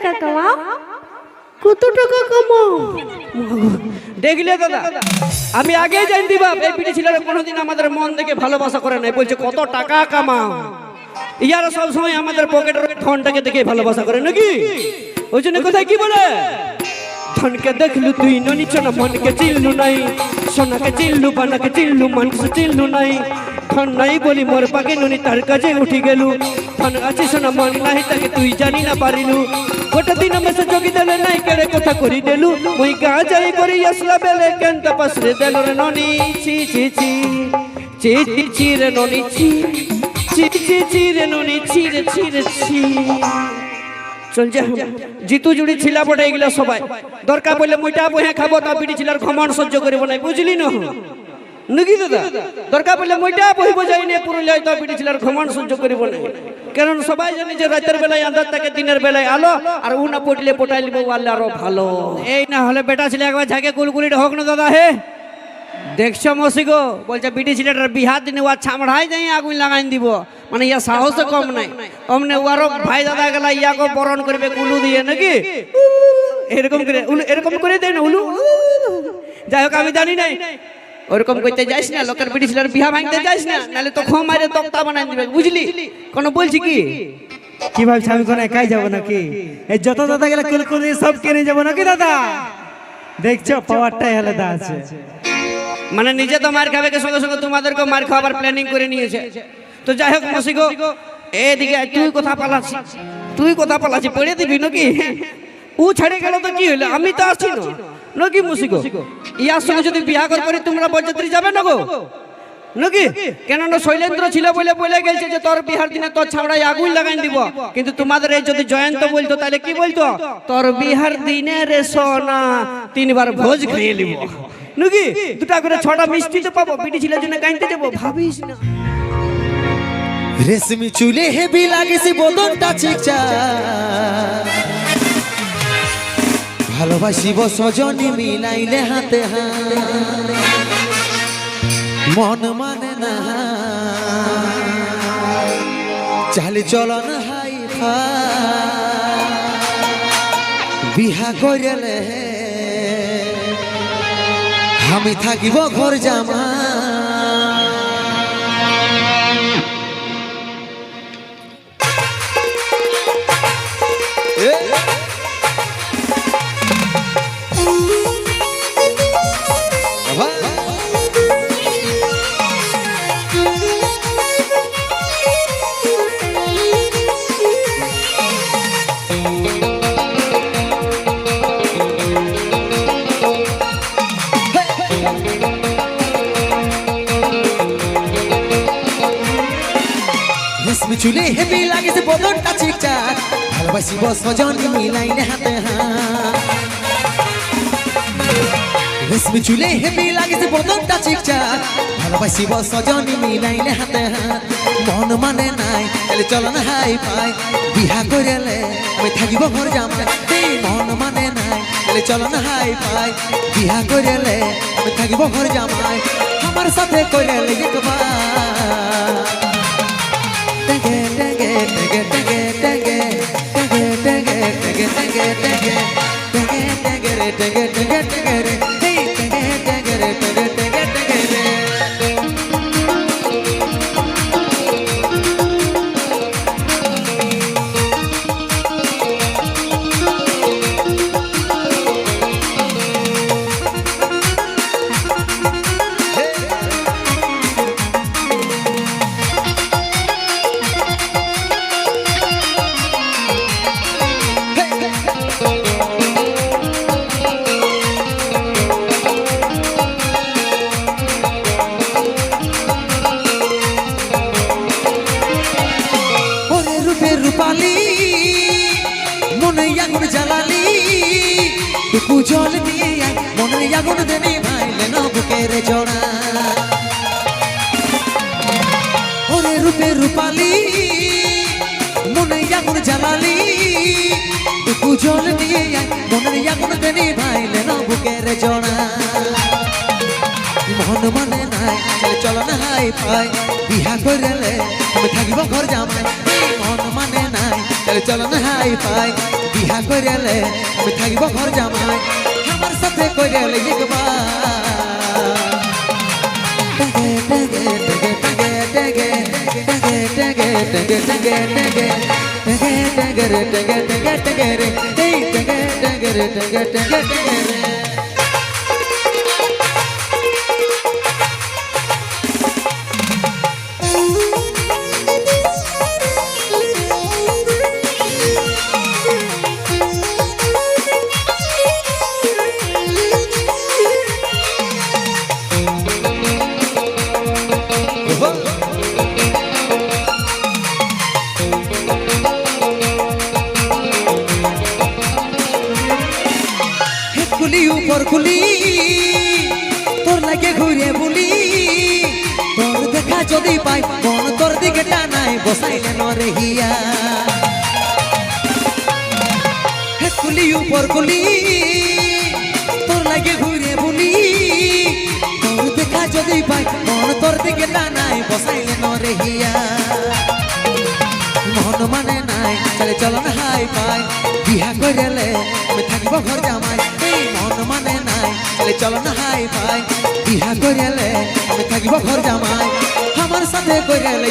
টাকা কামাও? কত টাকা কামাও? দেখলে দাদা, আমি আগেই জানতে বাপ এই পিঠে ছেলেরা কোনোদিন আমাদের মন দেখে ভালোবাসা করে নাই, বলছে কত টাকা কামাও। ইয়ারা সবসময় আমাদের পকেটের ধনটাকে দেখে ভালোবাসা করে নাকি? ওই জন্য কোথায় কি বলে, ধনকে দেখলু তুই ননিচ না মনকে চিনলু নাই, সোনাকে চিনলু বানাকে চিনলু মানুষ চিনলু নাই। ধন নাই বলি মোর পাকে ননি তার কাছে উঠি গেলু, ধন আছে সোনা মন নাই তাকে তুই জানি না পারিলু। গোটা দিন মেসে যোগী দেলে নাই কেড়ে কথা করি দেলু, মুই গা যাই করি আসলা বেলে কেন তপসরে দেল রে ননি ছি ছি ছি ছি ছি ছি রে ননি ছি ছি ছি ছি রে ননি ছি রে ছি রে ছি। চলছে জিতু জুড়ি ছিলা বটে এগুলা সবাই দরকার পড়লে মুইটা বহে খাবো, তা পিটি ছিলার ঘমন সহ্য করিব নাই, বুঝলি না নাকি দাদা? দরকার পড়লে মুইটা বহিব যাই নিয়ে পুরুলিয়ায়, তা পিটি ছিলার ঘমন সহ্য করিব নাই। কারণ সবাই জানি যে রাতের বেলায় আন্ধার থাকে, দিনের বেলায় আলো, আর উ না পড়লে পটাই লিব আল্লাহ আরো ভালো। এই না হলে বেটা ছেলে একবার ঝাঁকে কুলকুলিটা হোক না দাদা। হে দেখছো মসিগো বলছে বিটি ছেলেটার বিহার দিনে ওয়া ছামড়াই যাই আগুন লাগাই দিব, মানে ইয়া সাহস কম নাই। অমনে ওয়ারও ভাই দাদা গেলা ইয়াকে বরণ করবে কুলু দিয়ে নাকি, এরকম করে উলু এরকম করে দেয় না উলু। যাই হোক আমি জানি নাই, ওরকম করতে যাইস না, লোকের বিটি ছেলের বিহা ভাঙতে যাইস না, নাহলে তো খো মারে তক্তা বানাই দিবে, বুঝলি? কোন বলছি কি কি ভাবছি আমি কোন একাই যাবো নাকি? এই যত দাদা গেলে কুলকুলি সব কিনে যাবো নাকি দাদা? দেখছো পাওয়ারটাই আলাদা আছে। মানে নিজে তো মার খাবে, সঙ্গে সঙ্গে তোমাদেরকে মার খাওয়াবার প্ল্যানিং করে নিয়েছে। তো যাই হোক মসিগো এদিকে তুই কথা পালাচ্ছি, তুই কথা পালাচ্ছি পড়ে দিবি নাকি? ও ছেড়ে গেল তো কি হইলো, আমি তো আসছি না নাকি মসিগো? ইয়ার সঙ্গে যদি বিয়া করি তোমরা বরযাত্রী যাবে না গো নাকি? কেননা শৈলেন্দ্র ছিল বলে বলে গেছে যে তোর বিহার দিনে তোর ছাওড়ায় আগুন লাগাই দিব, কিন্তু তোমাদের এই যদি জয়ন্ত বলতো তাহলে কি বলতো, তোর বিহার দিনে রে সোনা 3 বার ভোজ খেয়ে নিব নাকি? 2টা করে 6টা মিষ্টি তো পাবো, বিটি ছেলের জন্য গাইতে দেবো, ভাবিস না? রেশমি চুলে হেবি লাগেছে বদনটা চিকচা, ভালোবাসিব সজনী মিলাইলে হাতে হাত, মন মানে না চালি চলন হাই বিহা করিলে আমি থাকিব ঘর জামা। রেশমি চুলে হেবি লাগেছে বদনটা চিকচাক, ভালোবাসিব সজনী মিলাইলে হাতে হাত। রেশমি চুলে হেবি লাগেছে বদনটা চিকচাক, ভালোবাসিব সজনী মিলাইলে হাতে হাত, মন মানে নাই তাহলে চলো না হাই পাই বিহা করিলে আমি থাকিব ঘর জামাই। মন মানে নাই তাহলে চলো না হাই পাই বিহা করিলে আমি থাকিব ঘর জামাই, আমার সাথে করিলে একবার রূপালী মনে আগুন জ্বালালি, টুকু জল দিয়ে মনে আগুন দেনে ভাইলে না বুকের জোড়া। ওরে রূপে রূপালী মনে আগুন জ্বালালি, টুকু জল দিয়ে মনে আগুন দেনে ভাইলে না বুকের জোড়া। মন মানে নাই চলো না হাই পাই বিহা করিলে আমি থাকিব ঘর জামাই। মন মানে নাই তাহলে চলো না হাই ফাই বিহা করেলে আমি থাকিব ঘর জামাই আমার সাথে করেলে একবার কুলি উপর কুলি তোর লাগে ঘুরে বুলি তোর দেখা যদি পাই মন তোর দিকে টানাই বসাইলে নরে হিয়া হে কুলি উপর কুলি তোর লাগে ঘুরে বুলি তোর দেখা যদি পাই মন তোর দিকে টানাই বসাইলে নরে হিয়া মন মানে নাই চলে চলো না হাই পাই বিহা করেলে আমি থাকিব ঘর জামাই মন মানে নাই চলে চলো না হাই পাই বিহা করেলে আমি থাকিব ঘর জামাই আমার সাথে করেলে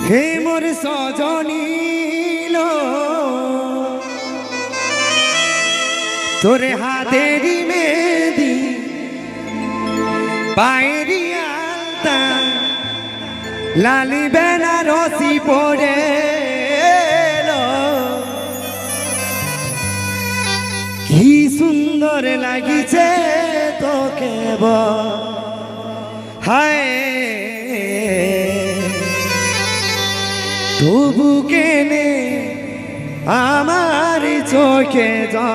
হে মোর সজনী লো তোরে হাতেরি মেহেদি পায়েরি আলতা লালি বেনারসি পরে কি সুন্দর লাগিছে তোকে হায় তবু কেনে আমার চোখে যা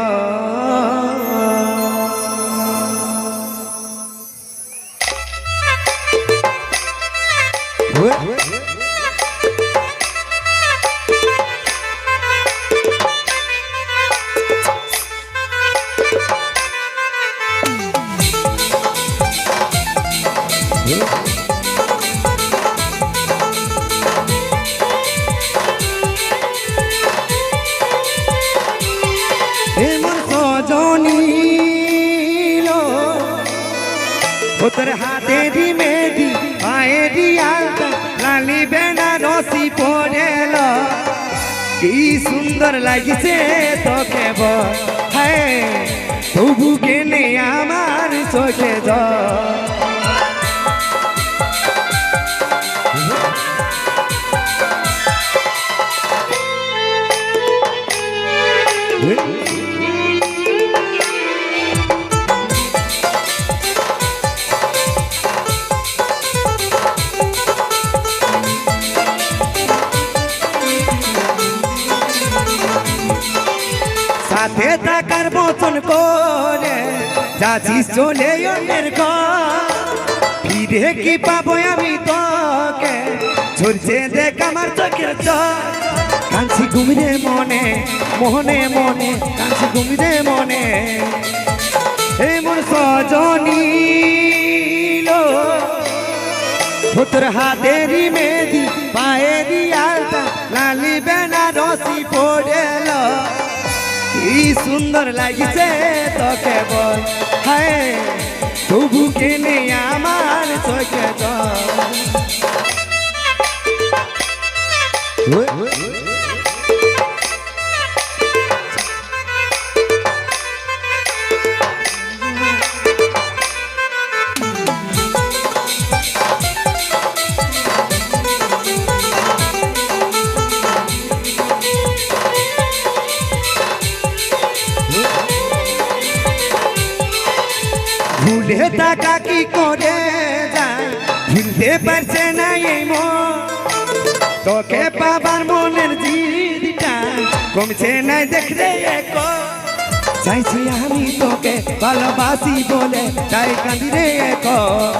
তোর হাতে দি মেহেদি পায়ে দি আলতা লালি বেনারসি পরেল কি সুন্দর লাগিছে তোকে হায় তবু কেনে আমার চোখে যা সাথে থাকার বচন করে যাচ্ছিস চলে অন্যের ঘর ফিরে কি পাবো আমি তোকে ঝরছে দেখ আমার চোখের জল কাঁদছি ঘুমিরে মনে মনে মনে কাঁদছি ঘুমিরে মনে হে মোর সজনী লো তোর হাতেরি মেহেদি পায়েরি আলতা লালি বেনারসি পড়েল কি সুন্দর লাগিছে তোকে বল হায় তবু কেনে আমার চোখে জল দূরে টাকা কি করে যায় ভুলতে পারছে না এই মন তোকে পাবার মনের জিদিটা কমছে না দেখ রে এখন চাইছি আমি তোকে ভালোবাসি বলে তাই কাঁদি রে এখন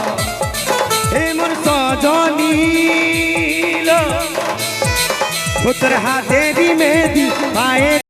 এমন সজনী পুত্র হাতেরই মেহেদি পায়ে